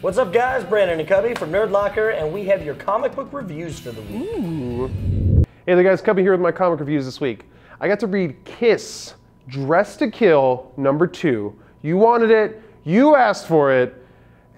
What's up, guys? Brandon and Cubby from Nerdlocker, and we have your comic book reviews for the week. Ooh. Hey there, guys. Cubby here with my comic reviews this week. I got to read Kiss, Dressed to Kill, #2. You wanted it, you asked for it,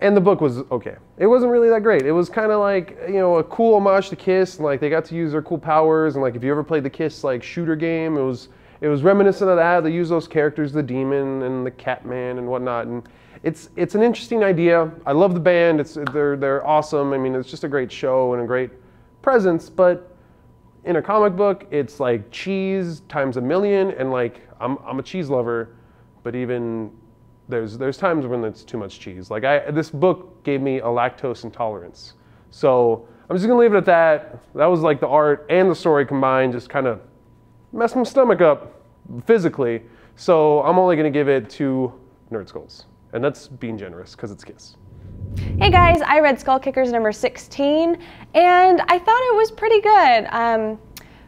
and the book was okay. It wasn't really that great. It was kind of like, you know, a cool homage to Kiss, and like they got to use their cool powers, and like if you ever played the Kiss like shooter game, it was reminiscent of that. They use those characters, the Demon and the Catman and whatnot, and it's an interesting idea. I love the band. They're awesome. I mean, it's just a great show and a great presence. But in a comic book, it's like cheese times a million. And like I'm a cheese lover, but even there's times when it's too much cheese. Like this book gave me a lactose intolerance. So I'm just gonna leave it at that. That was like the art and the story combined just kind of messed my stomach up physically. So I'm only gonna give it 2 Nerd Skulls. And that's being generous, because it's Kiss. Hey guys, I read Skullkickers #16, and I thought it was pretty good.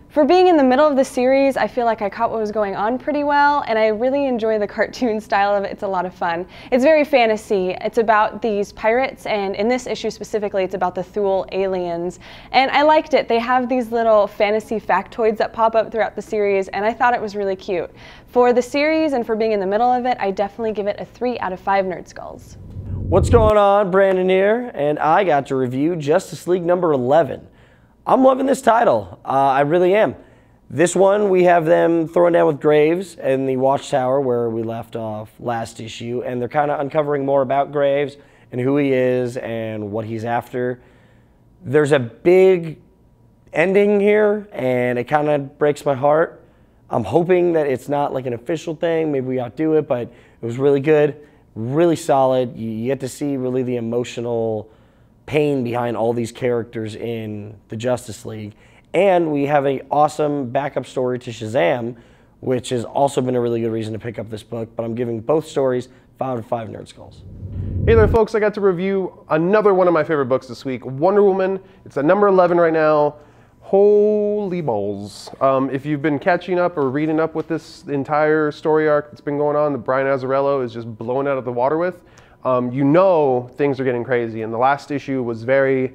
For being in the middle of the series, I feel like I caught what was going on pretty well, and I really enjoy the cartoon style of it. It's a lot of fun. It's very fantasy. It's about these pirates, and in this issue specifically, it's about the Thule aliens. And I liked it. They have these little fantasy factoids that pop up throughout the series, and I thought it was really cute. For the series and for being in the middle of it, I definitely give it a 3 out of 5 Nerd Skulls. What's going on? Brandon here, and I got to review Justice League #11. I'm loving this title. I really am. This one, we have them throwing down with Graves in the Watchtower where we left off last issue, and they're kind of uncovering more about Graves and who he is and what he's after. There's a big ending here, and it kind of breaks my heart. I'm hoping that it's not like an official thing. Maybe we outdo it, but it was really good, really solid. You get to see really the emotional pain behind all these characters in the Justice League. And we have an awesome backup story to Shazam, which has also been a really good reason to pick up this book. But I'm giving both stories 5 out of 5 Nerd Skulls. Hey there, folks. I got to review another one of my favorite books this week, Wonder Woman. It's at #11 right now. Holy balls. If you've been catching up or reading up with this entire story arc that's been going on that Brian Azzarello is just blowing out of the water with, you know things are getting crazy. And the last issue was very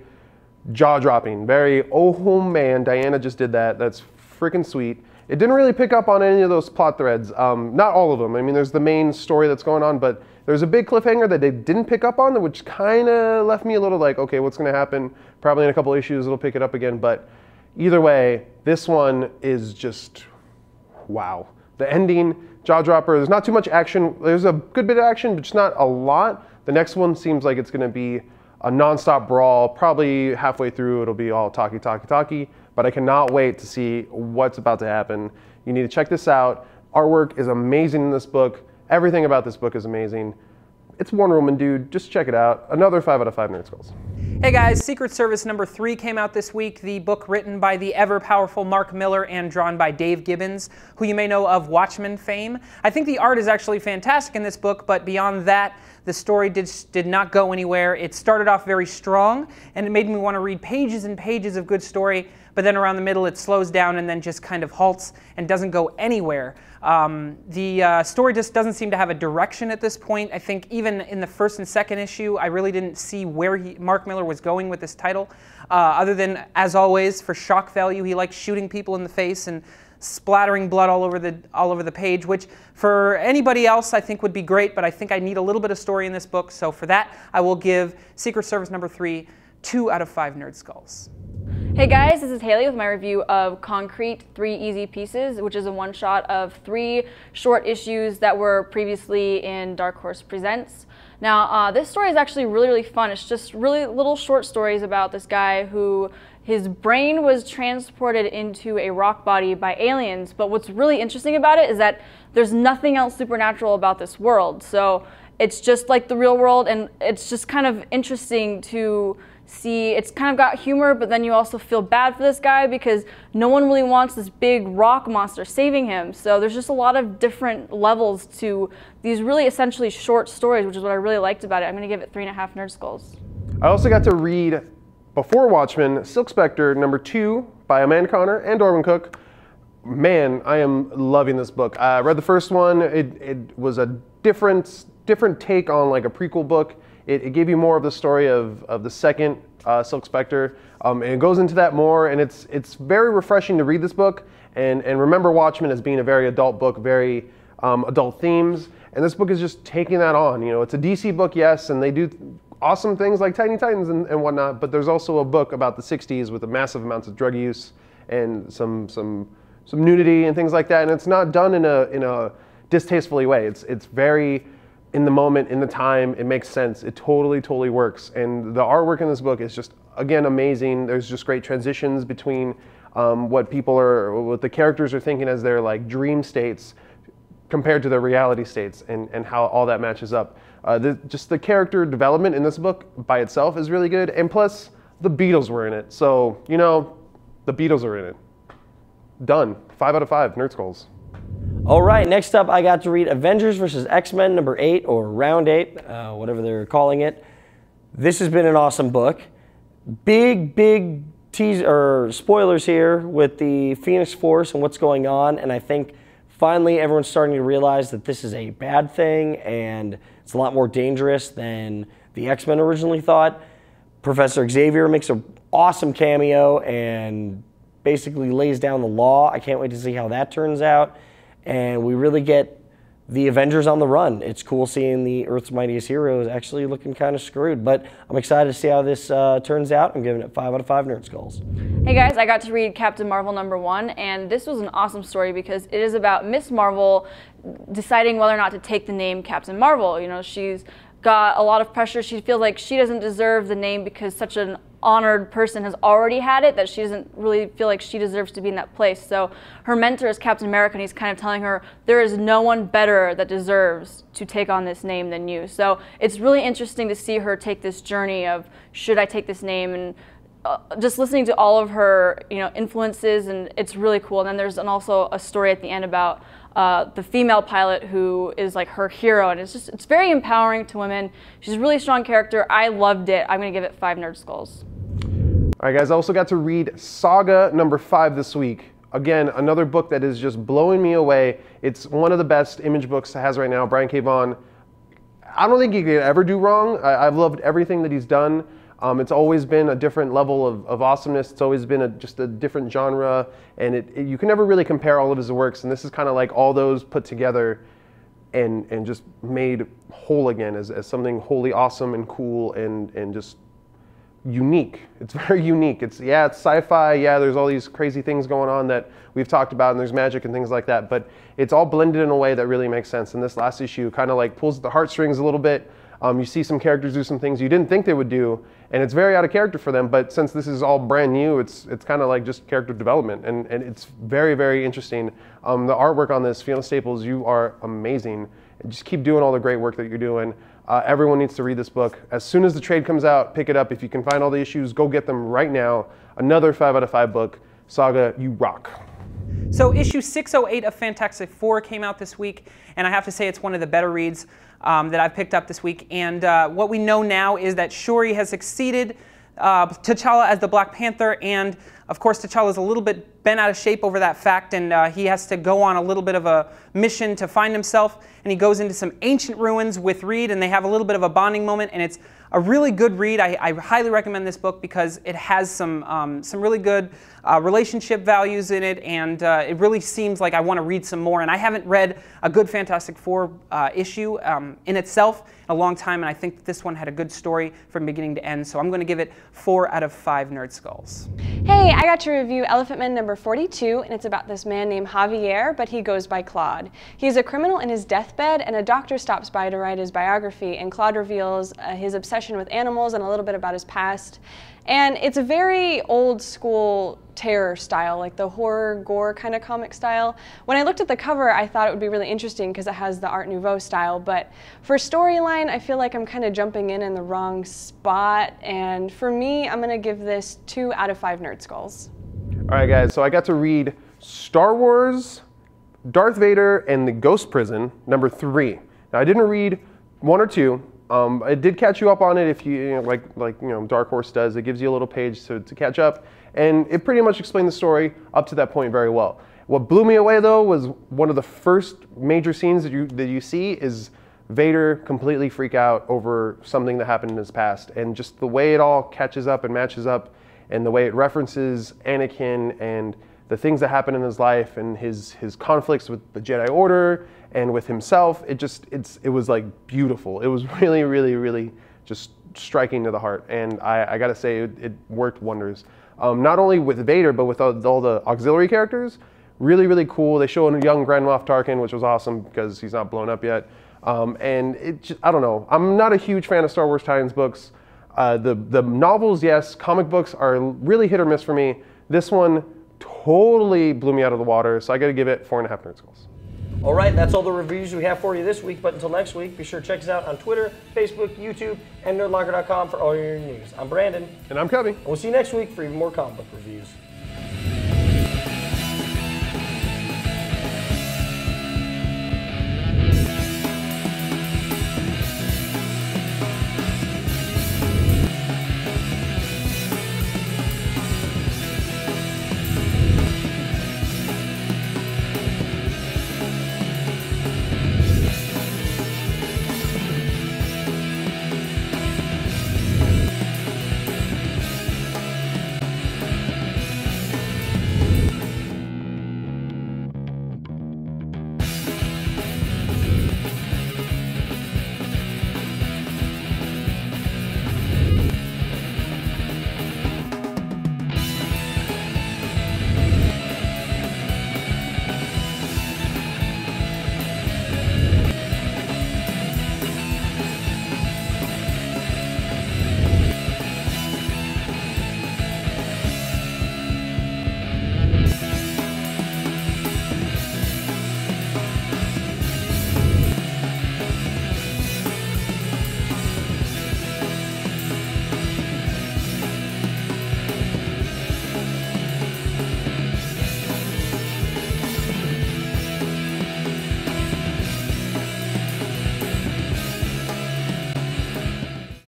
jaw-dropping, very, oh man, Diana just did that. That's freaking sweet. It didn't really pick up on any of those plot threads. Not all of them. I mean, there's the main story that's going on, but there's a big cliffhanger that they didn't pick up on, which kind of left me a little like, okay, what's going to happen? Probably in a couple issues it'll pick it up again, but either way, this one is just, wow. The ending, jaw-dropper, there's not too much action. There's a good bit of action, but just not a lot. The next one seems like it's going to be a non-stop brawl. Probably halfway through, it'll be all talky, but I cannot wait to see what's about to happen. You need to check this out. Artwork is amazing in this book. Everything about this book is amazing. It's Wonder Woman, dude. Just check it out. Another 5 out of 5 Nerd Skulls. Hey guys, Secret Service #3 came out this week, the book written by the ever-powerful Mark Miller and drawn by Dave Gibbons, who you may know of Watchmen fame. I think the art is actually fantastic in this book, but beyond that, the story did not go anywhere. It started off very strong, and it made me want to read pages and pages of good story, but then around the middle it slows down and then just kind of halts and doesn't go anywhere. The story just doesn't seem to have a direction at this point. I think even in the first and second issue, I really didn't see where Mark Miller was going with this title, other than, as always, for shock value, he likes shooting people in the face and splattering blood all over the page, which for anybody else I think would be great, but I think I need a little bit of story in this book, so for that I will give Secret Service #3 2 out of 5 Nerd Skulls. Hey guys, this is Haley with my review of Concrete 3 Easy Pieces, which is a one-shot of 3 short issues that were previously in Dark Horse Presents. Now, this story is actually really fun. It's just really little short stories about this guy who his brain was transported into a rock body by aliens, but what's really interesting about it is that there's nothing else supernatural about this world. So it's just like the real world, and it's just kind of interesting to see. It's kind of got humor, but then you also feel bad for this guy because no one really wants this big rock monster saving him. So there's just a lot of different levels to these really essentially short stories, which is what I really liked about it. I'm going to give it 3.5 Nerd Skulls. I also got to read, before Watchmen, Silk Spectre #2 by Amanda Connor and Dorwin Cook. Man, I am loving this book. I read the first one. It was a different take on like a prequel book. it gave you more of the story of the second Silk Spectre, and it goes into that more, and it's very refreshing to read this book, and remember Watchmen as being a very adult book, very adult themes, and this book is just taking that on. You know, it's a DC book, yes, and they do awesome things like Tiny Titans and whatnot, but there's also a book about the 60s with a massive amounts of drug use and some nudity and things like that, and it's not done in a distastefully way. It's very in the moment, in the time. It makes sense. It totally works, and the artwork in this book is just, again, amazing. There's just great transitions between what the characters are thinking as their like dream states compared to their reality states, and how all that matches up. Just the character development in this book by itself is really good, and plus the Beatles were in it, so you know the Beatles are in it. Done. 5 out of 5 Nerd Skulls. All right, next up I got to read Avengers XMen number 8, or Round 8, whatever they're calling it. This has been an awesome book. Big teaser spoilers here with the Phoenix Force and what's going on, and I think finally everyone's starting to realize that this is a bad thing and it's a lot more dangerous than the X-Men originally thought. Professor Xavier makes an awesome cameo and basically lays down the law. I can't wait to see how that turns out. And we really get the Avengers on the run. It's cool seeing the Earth's Mightiest Heroes actually looking kind of screwed, but I'm excited to see how this turns out. I'm giving it 5 out of 5 Nerd Skulls. Hey guys, I got to read Captain Marvel #1, and this was an awesome story because it is about Miss Marvel deciding whether or not to take the name Captain Marvel. You know, she's got a lot of pressure. She feels like she doesn't deserve the name because such an honored person has already had it, that she doesn't really feel like she deserves to be in that place. So her mentor is Captain America, and he's kind of telling her there is no one better that deserves to take on this name than you. So it's really interesting to see her take this journey of, should I take this name, and just listening to all of her, you know, influences, and it's really cool. And then there's also a story at the end about the female pilot who is like her hero, and it's very empowering to women. She's a really strong character. I loved it. I'm gonna give it 5 Nerd Skulls. All right, guys, I also got to read Saga #5 this week. Again, another book that is just blowing me away. It's one of the best Image books it has right now. Brian K. Vaughan, I don't think he could ever do wrong. I've loved everything that he's done. It's always been a different level of awesomeness. It's always been just a different genre, and you can never really compare all of his works, and this is kind of like all those put together and just made whole again as something wholly awesome and cool and just unique. It's very unique. It's sci-fi, there's all these crazy things going on that we've talked about, and there's magic and things like that, but it's all blended in a way that really makes sense, and this last issue kind of like pulls at the heartstrings a little bit. You see some characters do some things you didn't think they would do, and it's very out of character for them, but since this is all brand new, it's kind of like just character development, and it's very interesting. The artwork on this, Fiona Staples, you are amazing. Just keep doing all the great work that you're doing. Everyone needs to read this book. As soon as the trade comes out, pick it up. If you can find all the issues, go get them right now. Another 5 out of 5 book. Saga, you rock. So issue 608 of Fantastic Four came out this week, and I have to say it's one of the better reads that I've picked up this week. And what we know now is that Shuri has succeeded T'Challa as the Black Panther, and of course T'Challa's a little bit bent out of shape over that fact, and he has to go on a little bit of a mission to find himself, and he goes into some ancient ruins with Reed, and they have a little bit of a bonding moment, and it's a really good read. I highly recommend this book because it has some really good relationship values in it, and it really seems like I want to read some more. And I haven't read a good Fantastic Four issue in itself in a long time, and I think this one had a good story from beginning to end. So I'm going to give it 4 out of 5 Nerd Skulls. Hey, I got to review Elephantmen #42, and it's about this man named Javier, but he goes by Claude. He's a criminal in his deathbed, and a doctor stops by to write his biography, and Claude reveals his obsession with animals and a little bit about his past. And it's a very old school terror style, like the horror gore kind of comic style. When I looked at the cover, I thought it would be really interesting because it has the Art Nouveau style, but for storyline, I feel like I'm kind of jumping in the wrong spot, and for me, I'm gonna give this 2 out of 5 Nerd Skulls. All right, guys, so I got to read Star Wars, Darth Vader, and the Ghost Prison, #3. Now, I didn't read 1 or 2. It did catch you up on it if you like Dark Horse does. It gives you a little page to catch up, and it pretty much explained the story up to that point very well. What blew me away though was one of the first major scenes that you see is Vader completely freak out over something that happened in his past, and just the way it all catches up and matches up, and the way it references Anakin and the things that happen in his life and his conflicts with the Jedi Order and with himself, it was like beautiful. It was really, really, really just striking to the heart, and I gotta say it worked wonders. Not only with Vader, but with all the auxiliary characters. Really, really cool. They show a young Grand Moff Tarkin, which was awesome because he's not blown up yet. And I don't know. I'm not a huge fan of Star Wars Titans books. The novels, yes. Comic books are really hit or miss for me. This one totally blew me out of the water, so I gotta give it 4.5 Nerd Skulls. All right, that's all the reviews we have for you this week, but until next week, be sure to check us out on Twitter, Facebook, YouTube, and nerdlocker.com for all your news. I'm Brandon. And I'm Cubby. And we'll see you next week for even more comic book reviews.